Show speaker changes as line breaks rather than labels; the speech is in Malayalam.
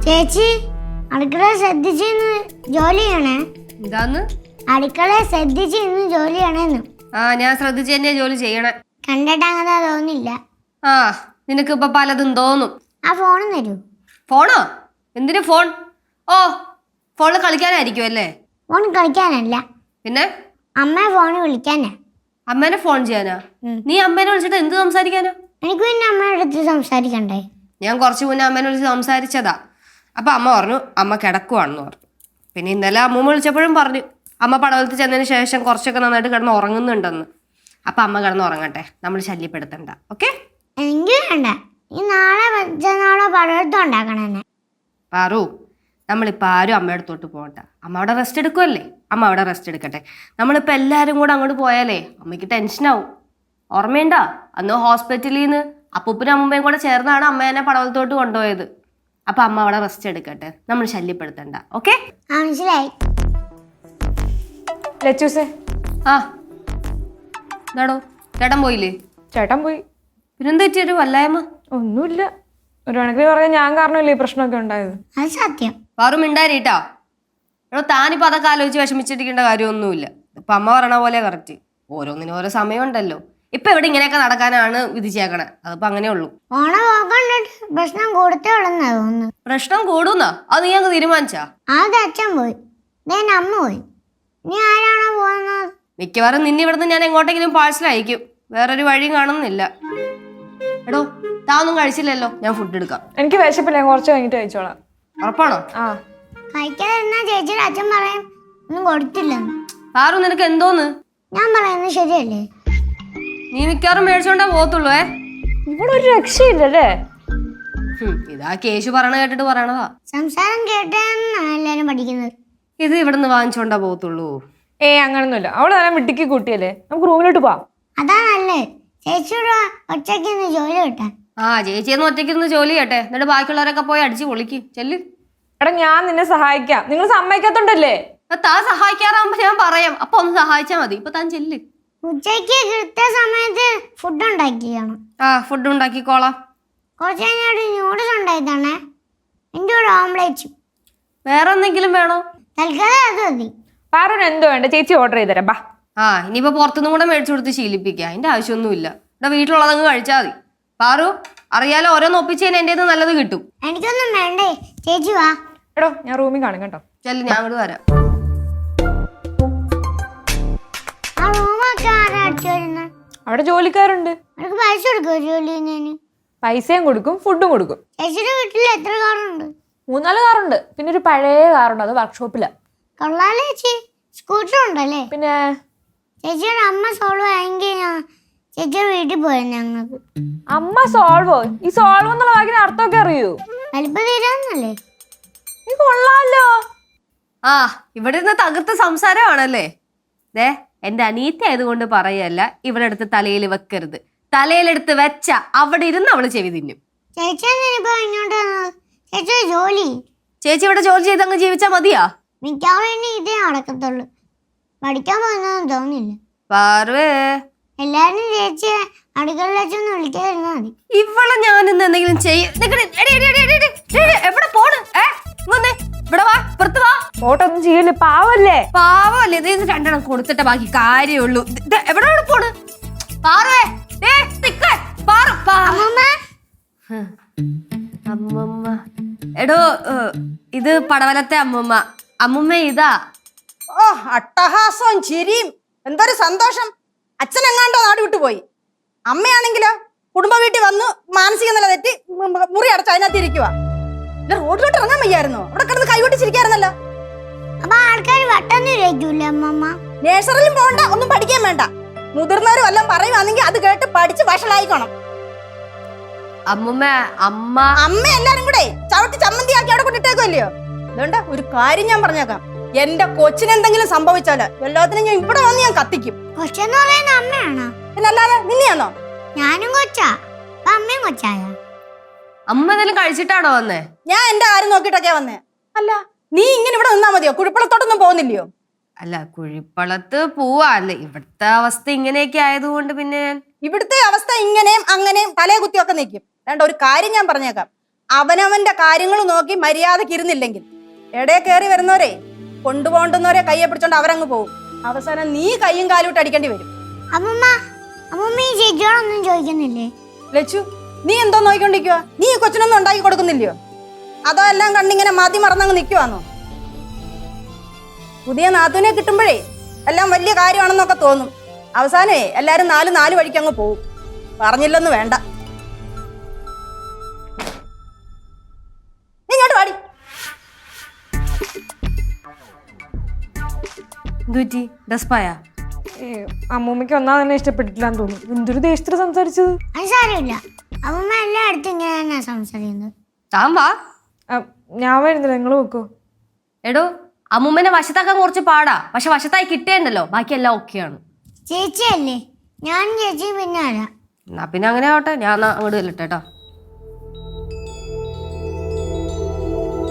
ചേച്ചി അടുക്കള ശ്രദ്ധിച്ച് ജോലി ചെയ്യണേ.
എന്താന്ന്?
അടുക്കള ശ്രദ്ധിച്ച് ജോലി ചെയ്യണേന്ന്.
ആ, ഞാൻ ശ്രദ്ധിച്ച് തന്നെ ജോലി ചെയ്യണേ.
കണ്ടിട്ട് അങ്ങനെ തോന്നില്ല.
ആ, നിനക്ക് ഇപ്പൊ പലതും തോന്നും.
ആ ഫോണും തരൂ.
ഫോണോ? എന്തിനു ഫോൺ? ഓ, ഫോണിൽ കളിക്കാനായിരിക്കും അല്ലേ?
ഫോൺ കളിക്കാനല്ല,
പിന്നെ
അമ്മ ഫോണ് വിളിക്കാനാ.
അമ്മേനെ ഫോൺ ചെയ്യാനാ? നീ അമ്മേനെ വിളിച്ചിട്ട് എന്ത് സംസാരിക്കാനാ?
എനിക്ക് പിന്നെ അമ്മയുടെ അടുത്ത് സംസാരിക്കണ്ടേ?
ഞാൻ കുറച്ച് മുന്നേ അമ്മേനെ വിളിച്ച് സംസാരിച്ചതാ. അപ്പൊ അമ്മ പറഞ്ഞു അമ്മ കിടക്കുവാണെന്ന് പറഞ്ഞു. പിന്നെ ഇന്നലെ അമ്മൂമ്മ വിളിച്ചപ്പോഴും പറഞ്ഞു അമ്മ പടവലത്ത് ചെന്നതിന് ശേഷം കുറച്ചൊക്കെ നന്നായിട്ട് കിടന്ന് ഉറങ്ങുന്നുണ്ടെന്ന്. അപ്പൊ അമ്മ കിടന്ന് ഉറങ്ങട്ടെ, നമ്മൾ ശല്യപ്പെടുത്തണ്ട. ഓക്കെ?
എനിക്ക് വേണ്ട. ഈ നാളെ നാളെ പടവലത്ത് ഉണ്ടാക്കണേ.
പാറു, നമ്മളിപ്പോൾ ആരും അമ്മയുടെ അടുത്തോട്ട് പോകണ്ട. അമ്മ അവിടെ റെസ്റ്റ് എടുക്കുമല്ലേ, അമ്മ അവിടെ റെസ്റ്റ് എടുക്കട്ടെ. നമ്മളിപ്പോൾ എല്ലാവരും കൂടെ അങ്ങോട്ട് പോയാലേ അമ്മയ്ക്ക് ടെൻഷനാവും. ഓർമ്മയുണ്ടോ അന്ന് ഹോസ്പിറ്റലിൽ നിന്ന് അപ്പൂപ്പനും അമ്മയും കൂടെ ചേർന്നാണ് അമ്മേനെ പടവലത്തോട്ട് കൊണ്ടുപോയത്. അപ്പം അമ്മ അവിടെ റെസ്റ്റ് എടുക്കട്ടെ, നമ്മൾ ശല്യപ്പെടുത്തണ്ട. ഓക്കെ?
മനസ്സിലായി.
ലച്ചൂസേ.
ആ, എന്താടോ ചേട്ടൻ പോയില്ലേ?
ചേട്ടൻ പോയി.
പിന്നെന്താ പറ്റിയൊരു വല്ലായ്മ?
ഒന്നുമില്ല, ഒരു കണക്കിന് പറയാൻ ഞാൻ കാരണമല്ലേ ഈ പ്രശ്നമൊക്കെ ഉണ്ടായത്.
അത് സത്യം.
പാറു മിണ്ടാരിട്ടാ. എടോ, താനിപ്പോൾ അതൊക്കെ ആലോചിച്ച് വിഷമിച്ചിരിക്കേണ്ട കാര്യമൊന്നുമില്ല. ഇപ്പം അമ്മ പറയണ പോലെ കറക്റ്റ്. ഓരോന്നിനും ഓരോ സമയമുണ്ടല്ലോ. ഇപ്പം ഇവിടെ ഇങ്ങനെയൊക്കെ നടക്കാനാണ് വിധിച്ചേക്കണേ. അതിപ്പോൾ അങ്ങനെ ഉള്ളൂ.
ഓണ പോകണ്ടിട്ട് പ്രശ്നം കൊടുത്തേ ഉള്ളെന്നാ തോന്നുന്നു.
പ്രശ്നം കൂടുന്നാ? അത് നീ അങ്ങ് തീരുമാനിച്ചാ?
ആദ്യം അച്ഛൻ പോയി, then അമ്മ പോയി. നീ ആരാണോ പോകുന്നത്?
മിക്കവാറും നിന്നെ ഇവിടുന്ന് ഞാൻ എങ്ങോട്ടെങ്കിലും പാഴ്സൽ അയക്കും. വേറൊരു വഴിയും കാണുന്നില്ല. എടോ, താ ഒന്നും കഴിച്ചില്ലല്ലോ, ഞാൻ ഫുഡ് എടുക്കാം.
എനിക്ക് വിശപ്പില്ല, ഞാൻ കുറച്ച് കഴിഞ്ഞിട്ട് കഴിച്ചോളാം.
ഉറപ്പാണോ?
ആ.
കഴിക്കാതിരുന്നാ ചേച്ചിയുടെ അച്ഛൻ പറയും ഒന്നും കൊടുത്തില്ലെന്ന്.
പാറു, നിനക്ക് എന്തോന്ന്?
ഞാൻ പറയുന്നത് ശരിയല്ലേ?
നീ മിക്കവാറും മേടിച്ചോണ്ടാ പോകത്തുള്ളൂ.
ഇവിടെ ഒരു രക്ഷയില്ലല്ലേ?
ഇതാ കേശു പറയണ കേട്ടിട്ട് പറയണതാ.
സംസാരം കേട്ടാണ് എല്ലാരും പഠിക്കുന്നത്.
ഇത് ഇവിടുന്ന് വാങ്ങിച്ചോണ്ടാ പോകത്തുള്ളൂ.
അങ്ങനൊന്നുമില്ല. അവള് നല്ല മിട്ടിക്ക് കൂട്ടിയല്ലേ, നമുക്ക് റൂമിലോട്ട് പോവാം.
അതാ നല്ലേ. ചേച്ചിയുടെ ഒറ്റയ്ക്ക് ജോലി കിട്ടാൻ.
ആ, ചേച്ചിയൊന്ന് ഒറ്റയ്ക്കിരുന്ന് ജോലി ചെയ്യട്ടെ, എന്നിട്ട് ബാക്കിയുള്ളവരൊക്കെ പോയി അടിച്ച് പൊളിക്ക്. ചെല്ല്.
എടാ, ഞാൻ നിന്നെ സഹായിക്കാം. നിങ്ങൾ സമ്മതിക്കാത്തോണ്ടല്ലേ?
താൻ സഹായിക്കാറാകുമ്പോ ഞാൻ പറയാം, അപ്പൊ ഒന്ന് സഹായിച്ചാ മതി. ഇപ്പൊ താൻ ചെല്ല്.
ഉച്ചയ്ക്ക് കൃത്യ സമയത്ത് ഫുഡ് ഉണ്ടാക്കിയാണ്.
ആ, ഫുഡ് ഉണ്ടാക്കിക്കോളാം.
കുറച്ച് കഴിഞ്ഞാൽ ന്യൂഡിൽസ് ഉണ്ടായിട്ടാണേ, എൻ്റെ കൂടെ ഓംലേറ്റും.
വേറെ എന്തെങ്കിലും വേണോ?
തൽക്കാലം അത് മതി.
പാറുന് എന്തോ വേണ്ട, ചേച്ചി ഓർഡർ ചെയ്തരാം. ബാ.
ആ, ഇനിയിപ്പോ പുറത്തുനിന്നും കൂടെ മേടിച്ചു കൊടുത്ത് ശീലിപ്പിക്കുക. അതിന്റെ ആവശ്യമൊന്നുമില്ല. ഇവിടെ വീട്ടിലുള്ളതങ്ങ് കഴിച്ചാൽ മതി. പാറു, അറിയാലോ, ഓരോന്ന് ഒപ്പിച്ചതിന് എൻ്റെ നല്ലത് കിട്ടും.
എനിക്കൊന്നും വേണ്ടേ, ചേച്ചി വാ.
എടോ, ഞാൻ റൂമിൽ കാണും കേട്ടോ.
ചെല്ല്, ഞാൻ അങ്ങോട്ട് വരാം.
ആ റൂമൊക്കെ ആരാ അടിച്ചു വരുന്നത്?
അവിടെ ജോലിക്കാരുണ്ട്.
അവർക്ക് പൈസ കൊടുക്കുമോ ജോലി ചെയ്യുന്നതിന്?
പൈസയും കൊടുക്കും, ഫുഡും കൊടുക്കും.
ചേച്ചിയുടെ വീട്ടിൽ എത്ര കാറുണ്ട്?
3-4 കാറുണ്ട്. പിന്നെ ഒരു പഴയ കാറുണ്ട്, അത് വർക്ക്ഷോപ്പിലാ.
കൊള്ളാലേ ചേച്ചി. സ്കൂട്ടർ ഉണ്ടല്ലേ?
പിന്നെ
ചേച്ചിയുടെ അമ്മ സോൾവ് ആയെങ്കിൽ ഞാൻ ചേച്ചിയുടെ വീട്ടിൽ പോയത് ഞങ്ങൾക്ക്.
അമ്മ സോൾവോ? ഈ സോൾവ് എന്നുള്ള വാക്കിന് അർത്ഥമൊക്കെ അറിയൂ?
വലിപ്പം തീരാന്നല്ലേ?
നീ കൊള്ളാലോ.
ആ, ഇവിടെ ഇരുന്ന് തകർത്ത സംസാരമാണല്ലേ? ദേ, എൻ്റെ അനീത്തി ആയതുകൊണ്ട് പറയല്ല, ഇവിടെ എടുത്ത് തലയിൽ വെക്കരുത്. തലയിലെടുത്ത് വെച്ച അവിടെ ഇരുന്ന് അവള് ചെവി തിന്നും.
ചേച്ചി ഇപ്പൊ ഇങ്ങോട്ട് വന്നത്? ചേച്ചി ജോലി.
ചേച്ചി ഇവിടെ ജോലി ചെയ്ത് അങ്ങ് ജീവിച്ചാ മതിയാ?
മിക്കവാറും ഇനി ഇതേ നടക്കത്തുള്ളൂ. പഠിക്കാൻ പോകുന്നതെന്ന് തോന്നില്ല.
പാർവേ,
എല്ലാരും ചേച്ചിയെ അടുക്കള വെച്ചൊന്ന് വിളിക്കാതിരുന്നാ മതി.
ഇവളെ ഞാൻ ഇന്ന് എന്തെങ്കിലും എവിടെ പോണ്? ഇവിടെ വാ, പുറത്ത് വാ.
ഫോട്ടൊന്നും ചെയ്യല്ലേ, പാവല്ലേ?
പാവല്ലേ, ഇത് രണ്ടെണ്ണം കൊടുത്തിട്ട ബാക്കി കാര്യമുള്ളൂ. എവിടെ പോണ്? പാറേ, അമ്മമ്മ. എടോ, ഇത് പടവലത്തെ അമ്മമ്മ. അമ്മമ്മ ഇതാ.
ഓ, അട്ടഹാസവും ചിരിയും. എന്തൊരു സന്തോഷം. അച്ഛനെങ്ങാണ്ടോ നാട് വിട്ടുപോയി. അമ്മയാണെങ്കിലോ കുടുംബ വീട്ടിൽ വന്ന് മാനസിക നില തെറ്റി മുറി അടച്ച് അതിനകത്ത് ഇരിക്കുക. റോഡിലോട്ട് ഇറങ്ങാൻ വയ്യായിരുന്നോ? അവിടെ കിടന്ന് കൈകൊട്ടിച്ചിരിക്കായിരുന്നല്ലോ.
അപ്പൊ ആൾക്കാർ വട്ടൊന്നും ഇരിക്കൂല്ലേ അമ്മമ്മ?
നേഴ്സറിലും പോകണ്ട, ഒന്നും പഠിക്കാൻ വേണ്ട. മുതിർന്നവരും വല്ലതും പറയുവാണെങ്കിൽ അത് കേട്ട് പഠിച്ച് വഷളായിക്കോണം.
അമ്മമ്മ, അമ്മ
അമ്മ എല്ലാരും കൂടെ ചവിട്ടി ചമ്മന്തിയാക്കി അവിടെ കൊണ്ടിട്ടേക്കുമല്ലയോ? അതുകൊണ്ട് ഒരു കാര്യം ഞാൻ പറഞ്ഞേക്കാം, എന്റെ കൊച്ചിന് എന്തെങ്കിലും സംഭവിച്ചാല് എല്ലാത്തിനും ഞാൻ ഇവിടെ വന്ന് ഞാൻ കത്തിക്കും.
കൊച്ചെന്ന് പറയുന്ന അമ്മയാണോ?
പിന്നല്ലാതെ നിന്നെയാണോ?
ഞാനും കൊച്ചാ, അമ്മയും കൊച്ചായ.
അമ്മ എന്തെങ്കിലും കഴിച്ചിട്ടാണോ വന്നേ?
ഞാൻ എന്റെ കാര്യം നോക്കിയിട്ടൊക്കെയാ വന്നേ. അല്ല, നീ ഇങ്ങനെ ഇവിടെ നിന്നാ മതിയോ? കുഴിപ്പുറത്തോട്ടൊന്നും പോകുന്നില്ലയോ?
അല്ല, കുഴിപ്പളത്ത് പോവാ. അല്ലേ, ഇവിടുത്തെ അവസ്ഥ ഇങ്ങനെയൊക്കെ ആയതുകൊണ്ട് പിന്നെ
ഇവിടുത്തെ അവസ്ഥ ഇങ്ങനെയും അങ്ങനെയും തലേ കുത്തിയൊക്കെ നിൽക്കും. വേണ്ട, ഒരു കാര്യം ഞാൻ പറഞ്ഞേക്കാം, അവനവന്റെ കാര്യങ്ങൾ നോക്കി മര്യാദക്ക് ഇരുന്നില്ലെങ്കിൽ എടേ കയറി വരുന്നവരെ കൊണ്ടുപോകണ്ടുന്നവരെ കയ്യെ പിടിച്ചോണ്ട് അവരങ്ങ് പോകും. അവസാനം നീ കയ്യും കാലും അടിക്കേണ്ടി വരും.
അമ്മമ്മ അമ്മമ്മ ഈ ചേച്ചിയോടൊന്നും ചോദിക്കുന്നില്ലേ?
ലച്ചു, നീ എന്തോ നോക്കിക്കൊണ്ടിരിക്കുക? നീ ഈ കൊച്ചിനൊന്നും ഉണ്ടാക്കി കൊടുക്കുന്നില്ലയോ? അതോ എല്ലാം കണ്ടിങ്ങനെ മതി മറന്നങ്ങ് നിൽക്കുവാന്നോ? പുതിയ നാത്തൂനെ കിട്ടുമ്പോഴേ എല്ലാം വലിയ കാര്യമാണെന്നൊക്കെ തോന്നും. അവസാനേ എല്ലാരും നാല് വഴിക്ക് അങ്ങ് പോകും. പറഞ്ഞില്ലെന്ന് വേണ്ട. നീ ഇങ്ങോട്ട് പാടി.
എന്തുപറ്റി? ഡസ്പായ?
അമ്മൂമ്മയ്ക്ക് ഒന്നാ തന്നെ ഇഷ്ടപ്പെട്ടിട്ടില്ലാന്ന് തോന്നുന്നു. എന്തൊരു ദേഷ്യത്തിൽ സംസാരിച്ചത്.
അത് സാരമില്ല, അമ്മമ്മ എല്ലായിടത്തും ഇങ്ങനെ തന്നെ സംസാരിക്കുന്നത്.
താൻ വാ.
ഞാൻ വരുന്നില്ല, നിങ്ങൾ വെക്കോ.
എടോ, അമ്മൂമ്മനെ വശത്താക്കാൻ കുറച്ച് പാടാ, പക്ഷെ വശത്തായി കിട്ടേണ്ടല്ലോ. ബാക്കിയെല്ലാം ഓക്കെയാണ്.
ചേച്ചിയല്ലേ, ഞാനും ചേച്ചിയും പിന്നെ ആരാ?
എന്നാ പിന്നെ അങ്ങനെ ആവട്ടെ, ഞാൻ അങ്ങോട്ട് ചെല്ലട്ടെ കേട്ടോ.